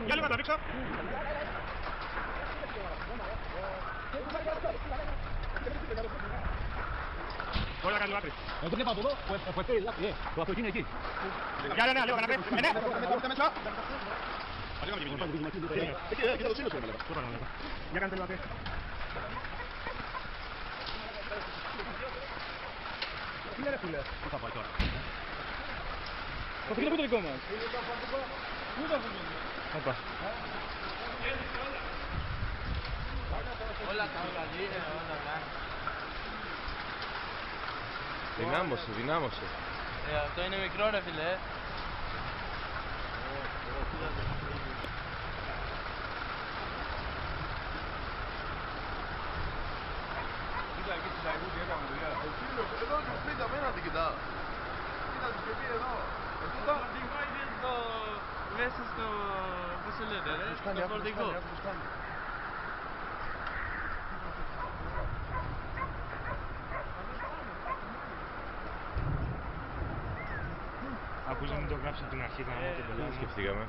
Για λίγο να τραβήξω. Μπορεί να κάνει λάθη. Εγώ βλέπω από εδώ που έφερε λάθη, το αυτοκίνητο εκεί. Για λίγο, λίγο, καναπέ. Για κάντε λάθη. Τι είναι ρε φίλε. Πού θα πάει τώρα. Το φίλο που το δικό μας. Πού το αφήνει. Όπα. Όλα τα είναι όλα. Δυνάμωσε, δυνάμωσε. Αυτό είναι μικρό ρε φίλε. Κοίτα εκεί στην Ταϊβού τι έκαμε παιδιά. Ο φίλος εδώ και ο σπίτι απέναντι κοιτά. Κοίτα τη σκεπή εδώ. Εδώ Είναι το μέσα στο... πώς το λέτε ρε, στο φορτηγό. Ακούς να μην το γράψεις από την αρχή, να μην το Δεν σκεφτήκαμε.